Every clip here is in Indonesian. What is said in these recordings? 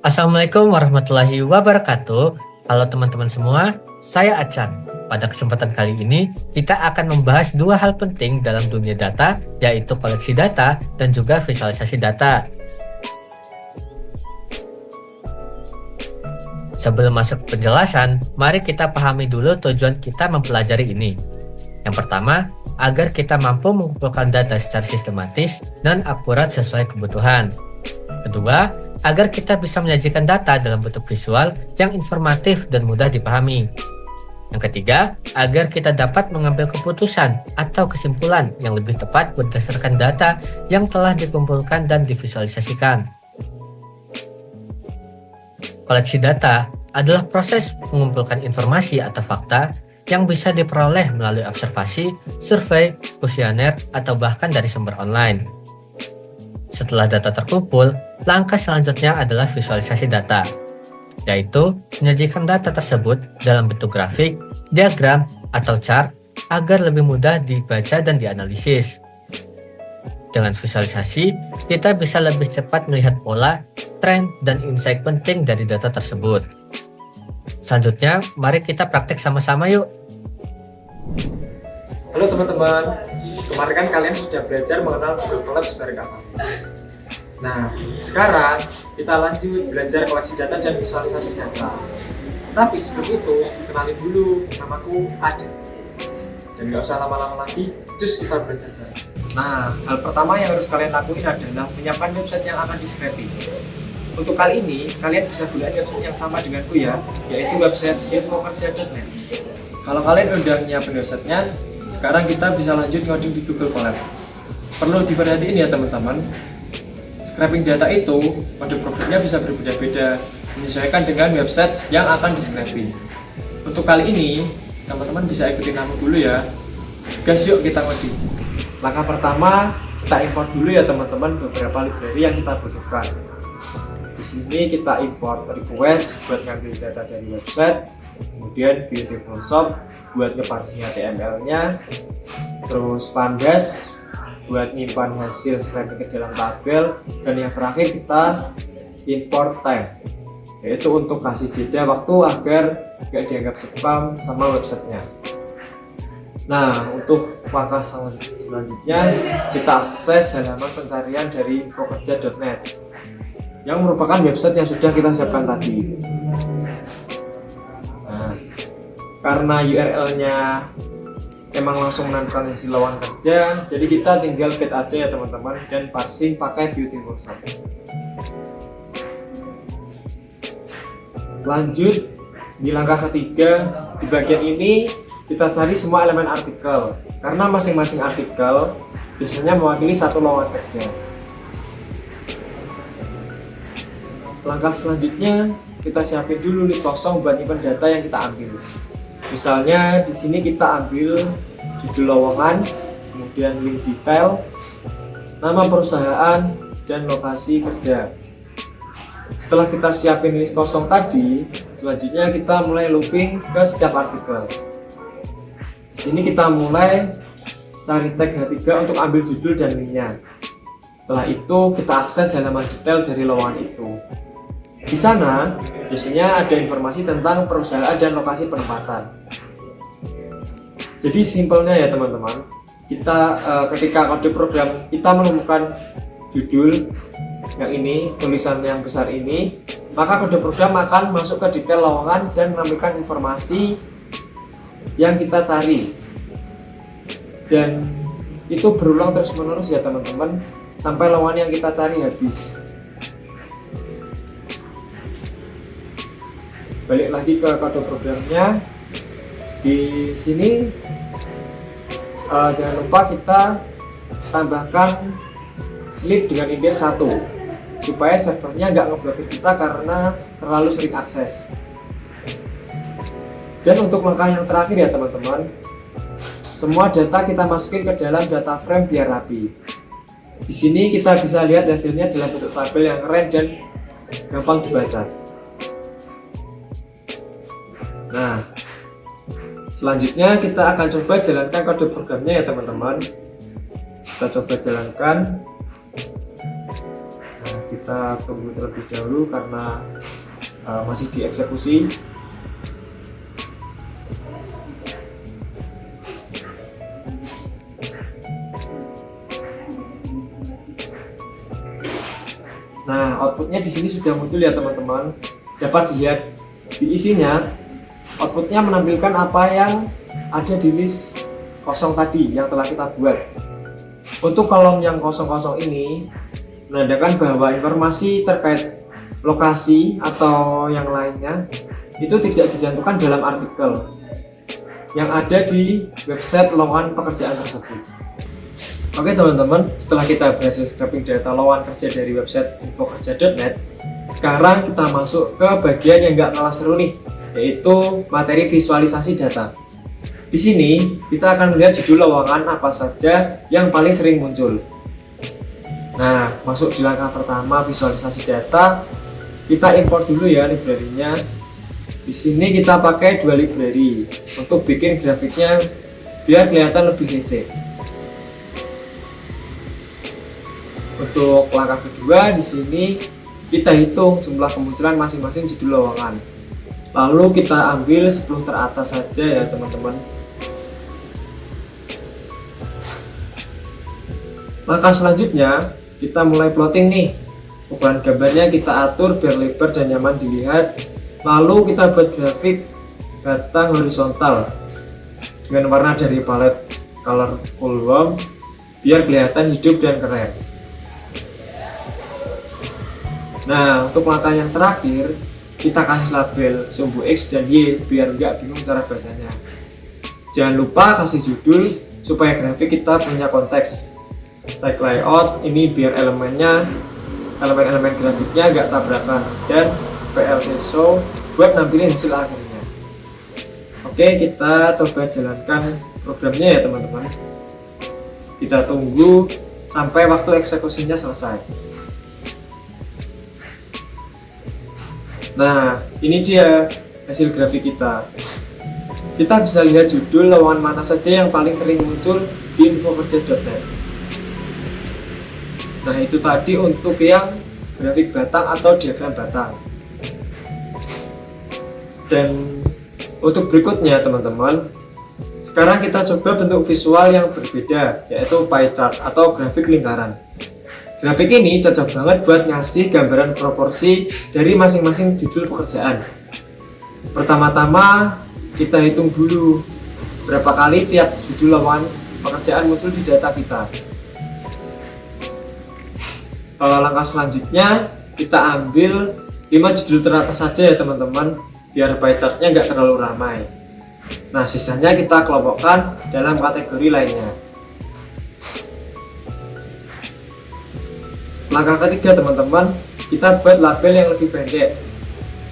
Assalamualaikum warahmatullahi wabarakatuh. Halo teman-teman semua, saya Acan. Pada kesempatan kali ini, kita akan membahas dua hal penting dalam dunia data, yaitu koleksi data dan juga visualisasi data. Sebelum masuk ke penjelasan, mari kita pahami dulu tujuan kita mempelajari ini. Yang pertama, agar kita mampu mengumpulkan data secara sistematis dan akurat sesuai kebutuhan. Kedua, agar kita bisa menyajikan data dalam bentuk visual yang informatif dan mudah dipahami. Yang ketiga, agar kita dapat mengambil keputusan atau kesimpulan yang lebih tepat berdasarkan data yang telah dikumpulkan dan divisualisasikan. Koleksi data adalah proses mengumpulkan informasi atau fakta yang bisa diperoleh melalui observasi, survei, kuesioner, atau bahkan dari sumber online. Setelah data terkumpul, langkah selanjutnya adalah visualisasi data, yaitu menyajikan data tersebut dalam bentuk grafik, diagram, atau chart agar lebih mudah dibaca dan dianalisis. Dengan visualisasi, kita bisa lebih cepat melihat pola, tren, dan insight penting dari data tersebut. Selanjutnya, mari kita praktek sama-sama yuk. Halo teman-teman, kemarin kan kalian sudah belajar mengenal Google Colab bareng apa? Nah, sekarang kita lanjut belajar koleksi data dan visualisasi data. Tapi sebelum itu, kenalin dulu, namaku Ade. Dan nggak usah lama-lama lagi, cus kita belajar bareng. Nah, hal pertama yang harus kalian lakuin adalah menyiapkan website yang akan di-scraping. Untuk kali ini, kalian bisa gunakan website yang sama denganku ya, yaitu website infokerja.net. Kalau kalian udah nyiapin websitenya, sekarang kita bisa lanjut ngoding di Google Colab. Perlu diperhatiin ya teman-teman, scraping data itu kode programnya bisa berbeda-beda menyesuaikan dengan website yang akan di-scraping. Untuk kali ini, teman-teman bisa ikutin aku dulu ya. Gas yuk kita ngoding. Langkah pertama, kita import dulu ya teman-teman beberapa library yang kita butuhkan. Di sini kita import request buat ngambil data dari website, kemudian Beautiful Shop buat ngeparsing HTML-nya, terus Pandas buat nyimpan hasil scraping ke dalam tabel, dan yang terakhir kita import time, yaitu untuk kasih jeda waktu agar nggak dianggap spam sama websitenya. Nah, untuk langkah selanjutnya kita akses halaman pencarian dari infokerja.net yang merupakan website yang sudah kita siapkan tadi. Nah, karena URL-nya emang langsung menandakan hasil lowongan kerja, jadi kita tinggal get aja ya teman-teman dan parsing pakai Beautiful Shop. Lanjut di langkah ketiga, di bagian ini kita cari semua elemen artikel karena masing-masing artikel biasanya mewakili satu lowongan kerja. Langkah selanjutnya kita siapin dulu list kosong buat nyimpen data yang kita ambil. Misalnya di sini kita ambil judul lowongan, kemudian link detail, nama perusahaan, dan lokasi kerja. Setelah kita siapin list kosong tadi, selanjutnya kita mulai looping ke setiap artikel. Di sini kita mulai cari tag H3 untuk ambil judul dan linknya. Setelah itu kita akses halaman detail dari lowongan itu. Di sana biasanya ada informasi tentang perusahaan dan lokasi penempatan. Jadi simpelnya ya teman-teman, kita ketika kode program kita menemukan judul yang ini, tulisan yang besar ini, maka kode program akan masuk ke detail lowongan dan menampilkan informasi yang kita cari. Dan itu berulang terus-menerus ya teman-teman sampai lowongan yang kita cari habis. Balik lagi ke kode programnya. Di sini jangan lupa kita tambahkan sleep dengan indeks 1 supaya servernya nggak ngeblokir kita karena terlalu sering akses. Dan untuk langkah yang terakhir ya teman-teman, semua data kita masukin ke dalam data frame biar rapi. Di sini kita bisa lihat hasilnya dalam bentuk tabel yang keren dan gampang dibaca. Nah, selanjutnya kita akan coba jalankan kode programnya ya teman-teman. Kita coba jalankan. Nah, kita tunggu terlebih dahulu karena masih dieksekusi. Nah, outputnya di sini sudah muncul ya teman-teman. Dapat dilihat di isinya, outputnya menampilkan apa yang ada di list kosong tadi yang telah kita buat. Untuk kolom yang kosong-kosong ini menandakan bahwa informasi terkait lokasi atau yang lainnya itu tidak dicantumkan dalam artikel yang ada di website lowongan pekerjaan tersebut. Oke teman-teman, setelah kita berhasil scraping data lowongan kerja dari website infokerja.net, sekarang kita masuk ke bagian yang nggak kalah seru nih, yaitu materi visualisasi data. Di sini kita akan melihat judul lowongan apa saja yang paling sering muncul. Nah, masuk di langkah pertama visualisasi data, kita import dulu ya library-nya. Di sini kita pakai dua library untuk bikin grafiknya biar kelihatan lebih kece. Untuk langkah kedua, di sini kita hitung jumlah kemunculan masing-masing judul lowongan. Lalu kita ambil 10 teratas saja ya teman-teman. Langkah selanjutnya, kita mulai plotting nih. Ukuran gambarnya kita atur biar lebar dan nyaman dilihat. Lalu kita buat grafik batang horizontal dengan warna dari palet colorful warm biar kelihatan hidup dan keren. Nah, untuk langkah yang terakhir, kita kasih label sumbu X dan Y biar nggak bingung cara bacanya. Jangan lupa kasih judul supaya grafik kita punya konteks. Tag layout ini biar elemen-elemen grafiknya nggak tabrakan, dan PLT show buat nampilin hasil akhirnya. Oke, kita coba jalankan programnya ya teman-teman. Kita tunggu sampai waktu eksekusinya selesai. Nah, ini dia hasil grafik kita. Kita bisa lihat judul lowongan mana saja yang paling sering muncul di infokerja.net. Nah, itu tadi untuk yang grafik batang atau diagram batang. Dan untuk berikutnya teman-teman, sekarang kita coba bentuk visual yang berbeda, yaitu pie chart atau grafik lingkaran. Grafik ini cocok banget buat ngasih gambaran proporsi dari masing-masing judul pekerjaan. Pertama-tama kita hitung dulu berapa kali tiap judul lowongan pekerjaan muncul di data kita. Langkah selanjutnya kita ambil 5 judul teratas saja ya teman-teman, biar pie chartnya nggak terlalu ramai. Nah, sisanya kita kelompokkan dalam kategori lainnya. Langkah ketiga teman-teman, kita buat label yang lebih pendek,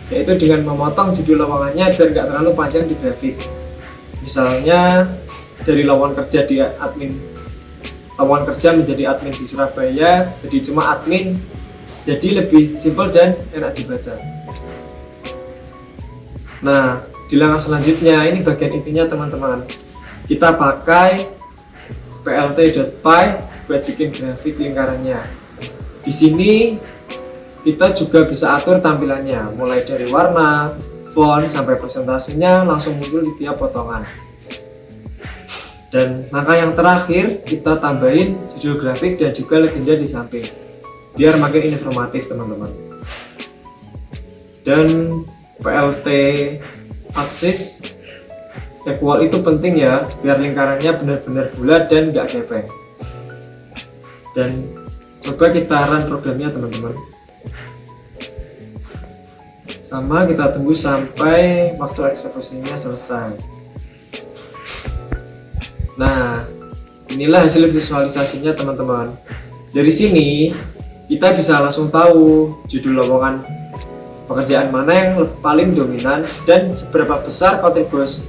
yaitu dengan memotong judul lowongannya biar nggak terlalu panjang di grafik. Misalnya dari lowongan kerja di lowongan kerja menjadi admin di Surabaya, jadi cuma admin, jadi lebih simpel dan enak dibaca. Nah, di langkah selanjutnya ini bagian intinya teman-teman, kita pakai plt.py buat bikin grafik lingkarannya. Di sini kita juga bisa atur tampilannya, mulai dari warna, font, sampai presentasinya langsung muncul di tiap potongan. Dan langkah yang terakhir, kita tambahin judul grafik dan juga legenda di samping, biar makin informatif teman-teman. Dan PLT axis equal itu penting ya, biar lingkarannya benar-benar bulat dan nggak gepeng. Dan coba kita run programnya teman-teman. Sama kita tunggu sampai waktu eksekusinya selesai. Nah, inilah hasil visualisasinya teman-teman. Dari sini kita bisa langsung tahu judul lowongan pekerjaan mana yang paling dominan dan seberapa besar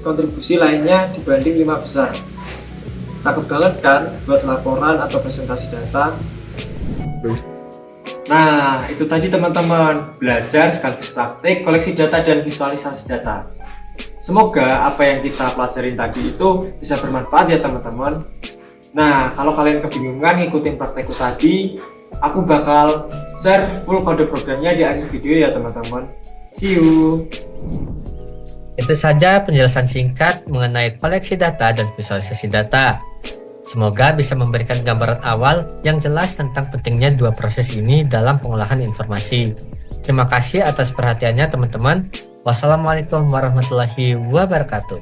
kontribusi lainnya dibanding 5 besar. Cakep banget kan buat laporan atau presentasi data. Nah, itu tadi teman-teman, belajar sekaligus praktik koleksi data dan visualisasi data. Semoga apa yang kita pelajarin tadi itu bisa bermanfaat ya teman-teman. Nah, kalau kalian kebingungan ngikutin praktekku tadi, Aku bakal share full kode programnya di akhir video ya teman-teman. See you. Itu saja penjelasan singkat mengenai koleksi data dan visualisasi data. Semoga bisa memberikan gambaran awal yang jelas tentang pentingnya dua proses ini dalam pengolahan informasi. Terima kasih atas perhatiannya teman-teman. Wassalamualaikum warahmatullahi wabarakatuh.